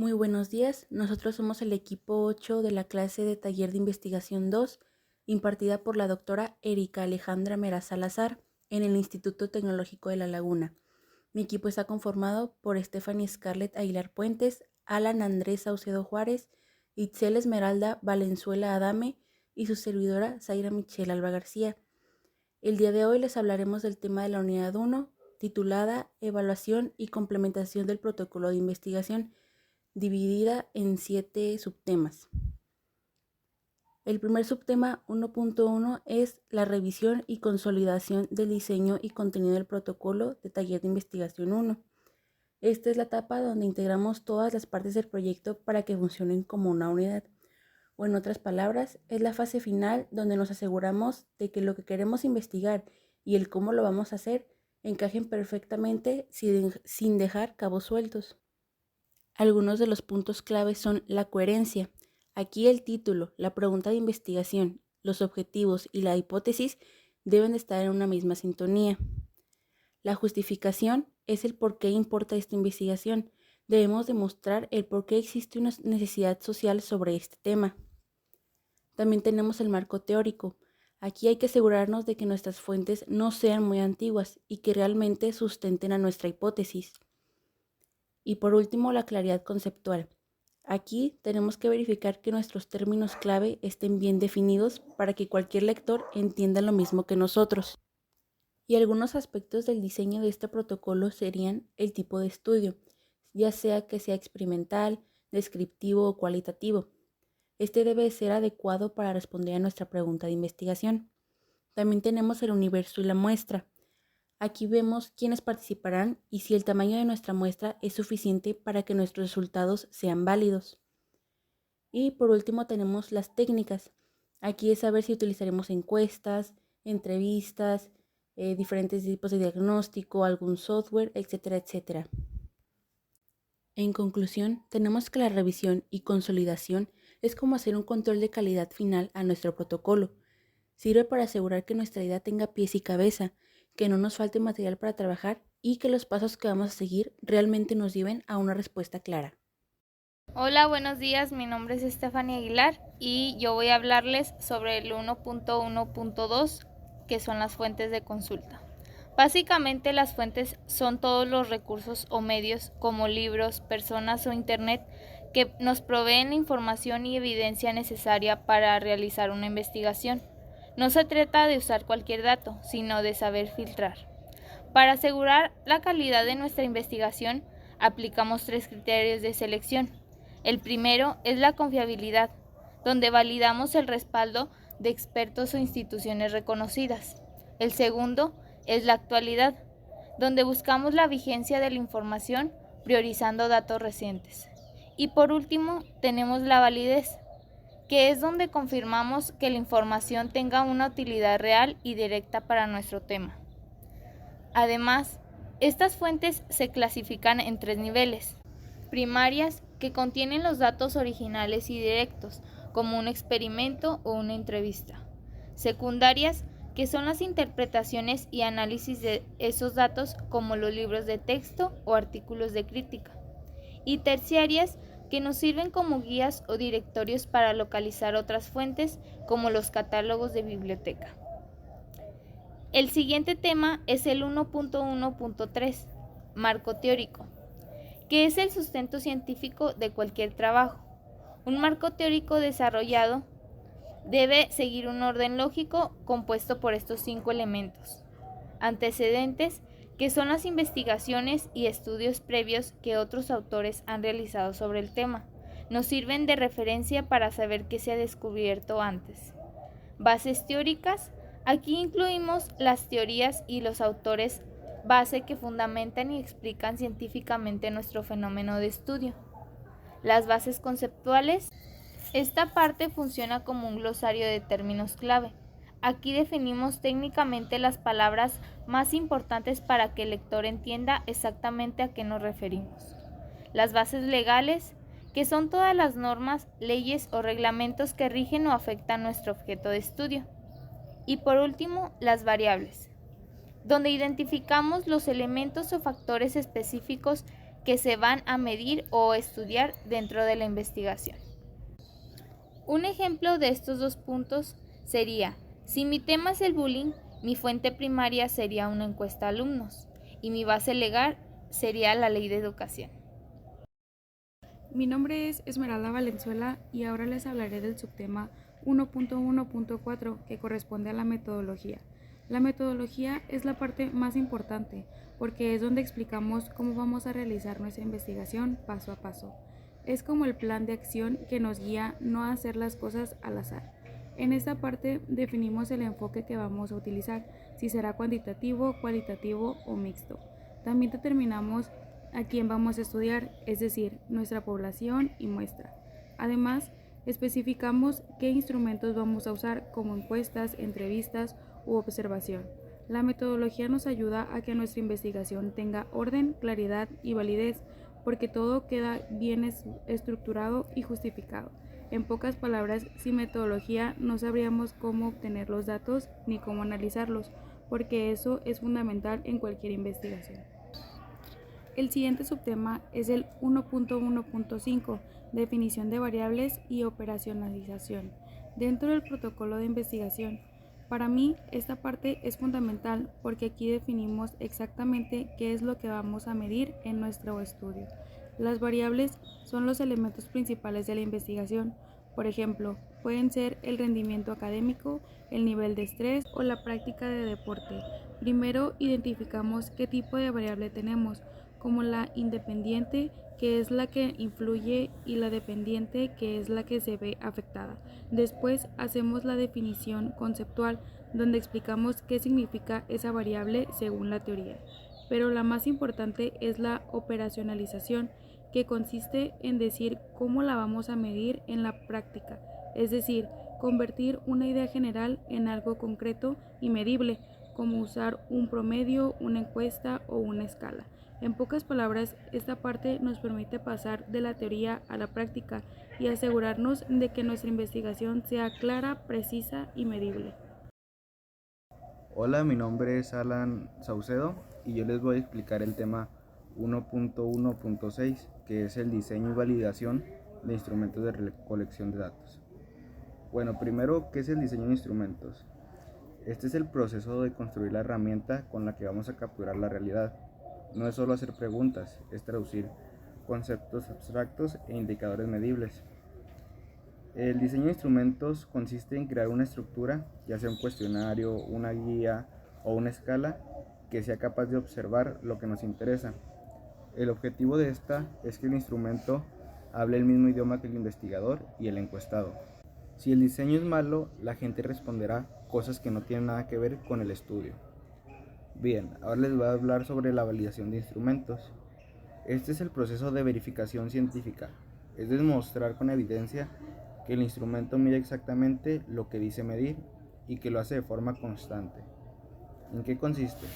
Muy buenos días, nosotros somos el equipo 8 de la clase de Taller de Investigación 2, impartida por la doctora Erika Alejandra Meraz Salazar en el Instituto Tecnológico de La Laguna. Mi equipo está conformado por Stephanie Scarlett Aguilar Puentes, Alan Andrés Saucedo Juárez, Itzel Esmeralda Valenzuela Adame y su servidora Zaira Michelle Alba García. El día de hoy les hablaremos del tema de la unidad 1, titulada Evaluación y complementación del protocolo de investigación, dividida en 7 subtemas. El primer subtema 1.1 es la revisión y consolidación del diseño y contenido del protocolo de taller de investigación 1. Esta es la etapa donde integramos todas las partes del proyecto para que funcionen como una unidad. O en otras palabras, es la fase final donde nos aseguramos de que lo que queremos investigar y el cómo lo vamos a hacer encajen perfectamente sin dejar cabos sueltos. Algunos de los puntos claves son la coherencia. Aquí el título, la pregunta de investigación, los objetivos y la hipótesis deben estar en una misma sintonía. La justificación es el por qué importa esta investigación. Debemos demostrar el por qué existe una necesidad social sobre este tema. También tenemos el marco teórico. Aquí hay que asegurarnos de que nuestras fuentes no sean muy antiguas y que realmente sustenten a nuestra hipótesis. Y por último, la claridad conceptual. Aquí tenemos que verificar que nuestros términos clave estén bien definidos para que cualquier lector entienda lo mismo que nosotros. Y algunos aspectos del diseño de este protocolo serían el tipo de estudio, ya sea que sea experimental, descriptivo o cualitativo. Este debe ser adecuado para responder a nuestra pregunta de investigación. También tenemos el universo y la muestra. Aquí vemos quiénes participarán y si el tamaño de nuestra muestra es suficiente para que nuestros resultados sean válidos. Y por último tenemos las técnicas. Aquí es saber si utilizaremos encuestas, entrevistas, diferentes tipos de diagnóstico, algún software, etcétera, etcétera. En conclusión, tenemos que la revisión y consolidación es como hacer un control de calidad final a nuestro protocolo. Sirve para asegurar que nuestra idea tenga pies y cabeza, que no nos falte material para trabajar y que los pasos que vamos a seguir realmente nos lleven a una respuesta clara. Hola, buenos días, mi nombre es Stephanie Aguilar y yo voy a hablarles sobre el 1.1.2, que son las fuentes de consulta. Básicamente las fuentes son todos los recursos o medios como libros, personas o internet que nos proveen información y evidencia necesaria para realizar una investigación. No se trata de usar cualquier dato, sino de saber filtrar. Para asegurar la calidad de nuestra investigación, aplicamos 3 criterios de selección. El primero es la confiabilidad, donde validamos el respaldo de expertos o instituciones reconocidas. El segundo es la actualidad, donde buscamos la vigencia de la información priorizando datos recientes. Y por último, tenemos la validez, que es donde confirmamos que la información tenga una utilidad real y directa para nuestro tema. Además, estas fuentes se clasifican en 3 niveles. Primarias, que contienen los datos originales y directos, como un experimento o una entrevista. Secundarias, que son las interpretaciones y análisis de esos datos, como los libros de texto o artículos de crítica. Y terciarias, que nos sirven como guías o directorios para localizar otras fuentes, como los catálogos de biblioteca. El siguiente tema es el 1.1.3, marco teórico, que es el sustento científico de cualquier trabajo. Un marco teórico desarrollado debe seguir un orden lógico compuesto por estos 5 elementos. Antecedentes, que son las investigaciones y estudios previos que otros autores han realizado sobre el tema. Nos sirven de referencia para saber qué se ha descubierto antes. Bases teóricas. Aquí incluimos las teorías y los autores base que fundamentan y explican científicamente nuestro fenómeno de estudio. Las bases conceptuales. Esta parte funciona como un glosario de términos clave. Aquí definimos técnicamente las palabras más importantes para que el lector entienda exactamente a qué nos referimos. Las bases legales, que son todas las normas, leyes o reglamentos que rigen o afectan nuestro objeto de estudio. Y por último, las variables, donde identificamos los elementos o factores específicos que se van a medir o estudiar dentro de la investigación. Un ejemplo de estos dos puntos sería, si mi tema es el bullying, mi fuente primaria sería una encuesta a alumnos y mi base legal sería la Ley de Educación. Mi nombre es Esmeralda Valenzuela y ahora les hablaré del subtema 1.1.4 que corresponde a la metodología. La metodología es la parte más importante porque es donde explicamos cómo vamos a realizar nuestra investigación paso a paso. Es como el plan de acción que nos guía no a hacer las cosas al azar. En esta parte definimos el enfoque que vamos a utilizar, si será cuantitativo, cualitativo o mixto. También determinamos a quién vamos a estudiar, es decir, nuestra población y muestra. Además, especificamos qué instrumentos vamos a usar como encuestas, entrevistas u observación. La metodología nos ayuda a que nuestra investigación tenga orden, claridad y validez, porque todo queda bien estructurado y justificado. En pocas palabras, sin metodología no sabríamos cómo obtener los datos ni cómo analizarlos, porque eso es fundamental en cualquier investigación. El siguiente subtema es el 1.1.5, definición de variables y operacionalización, dentro del protocolo de investigación. Para mí, esta parte es fundamental porque aquí definimos exactamente qué es lo que vamos a medir en nuestro estudio. Las variables son los elementos principales de la investigación. Por ejemplo, pueden ser el rendimiento académico, el nivel de estrés o la práctica de deporte. Primero identificamos qué tipo de variable tenemos, como la independiente, que es la que influye, y la dependiente, que es la que se ve afectada. Después hacemos la definición conceptual, donde explicamos qué significa esa variable según la teoría. Pero la más importante es la operacionalización, que consiste en decir cómo la vamos a medir en la práctica, es decir, convertir una idea general en algo concreto y medible, como usar un promedio, una encuesta o una escala. En pocas palabras, esta parte nos permite pasar de la teoría a la práctica y asegurarnos de que nuestra investigación sea clara, precisa y medible. Hola, mi nombre es Alan Saucedo y yo les voy a explicar el tema 1.1.6, que es el diseño y validación de instrumentos de recolección de datos. Bueno, primero, ¿qué es el diseño de instrumentos? Este es el proceso de construir la herramienta con la que vamos a capturar la realidad. No es solo hacer preguntas, es traducir conceptos abstractos e indicadores medibles. El diseño de instrumentos consiste en crear una estructura, ya sea un cuestionario, una guía o una escala, que sea capaz de observar lo que nos interesa. El objetivo de esta es que el instrumento hable el mismo idioma que el investigador y el encuestado. Si el diseño es malo, la gente responderá cosas que no tienen nada que ver con el estudio. Bien, ahora les voy a hablar sobre la validación de instrumentos. Este es el proceso de verificación científica, es demostrar con evidencia que el instrumento mide exactamente lo que dice medir y que lo hace de forma constante. ¿En qué consiste?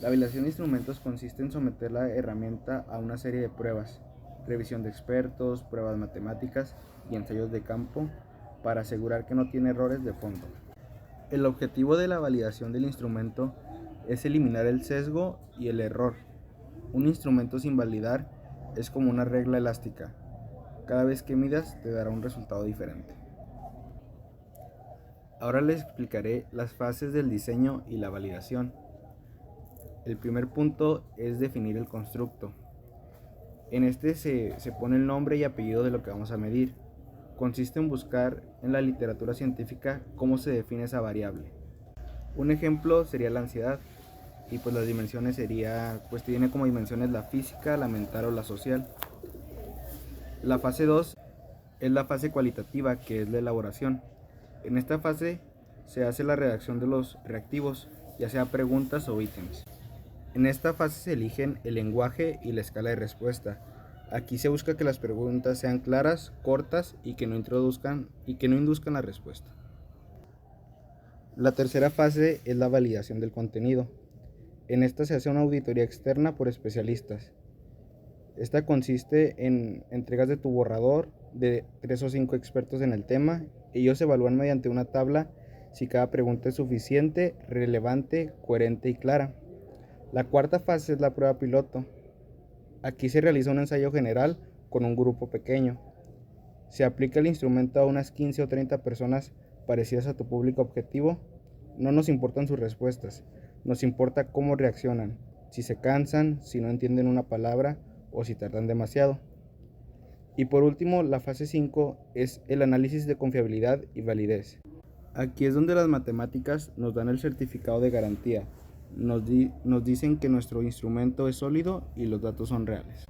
La validación de instrumentos consiste en someter la herramienta a una serie de pruebas, revisión de expertos, pruebas matemáticas y ensayos de campo para asegurar que no tiene errores de fondo. El objetivo de la validación del instrumento es eliminar el sesgo y el error. Un instrumento sin validar es como una regla elástica. Cada vez que midas te dará un resultado diferente. Ahora les explicaré las fases del diseño y la validación. El primer punto es definir el constructo. En este se pone el nombre y apellido de lo que vamos a medir. Consiste en buscar en la literatura científica cómo se define esa variable. Un ejemplo sería la ansiedad, y pues las dimensiones tiene como dimensiones la física, la mental o la social. La fase 2 es la fase cualitativa, que es la elaboración. En esta fase se hace la redacción de los reactivos, ya sea preguntas o ítems. En esta fase se eligen el lenguaje y la escala de respuesta. Aquí se busca que las preguntas sean claras, cortas y que no induzcan la respuesta. La tercera fase es la validación del contenido. En esta se hace una auditoría externa por especialistas. Esta consiste en entregas de tu borrador de 3 o 5 expertos en el tema. Ellos evalúan mediante una tabla si cada pregunta es suficiente, relevante, coherente y clara. La cuarta fase es la prueba piloto. Aquí se realiza un ensayo general con un grupo pequeño. Se aplica el instrumento a unas 15 o 30 personas parecidas a tu público objetivo. No nos importan sus respuestas, nos importa cómo reaccionan, si se cansan, si no entienden una palabra o si tardan demasiado. Y por último, la fase 5 es el análisis de confiabilidad y validez. Aquí es donde las matemáticas nos dan el certificado de garantía. Nos dicen que nuestro instrumento es sólido y los datos son reales.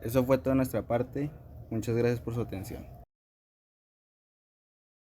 Eso fue toda nuestra parte. Muchas gracias por su atención.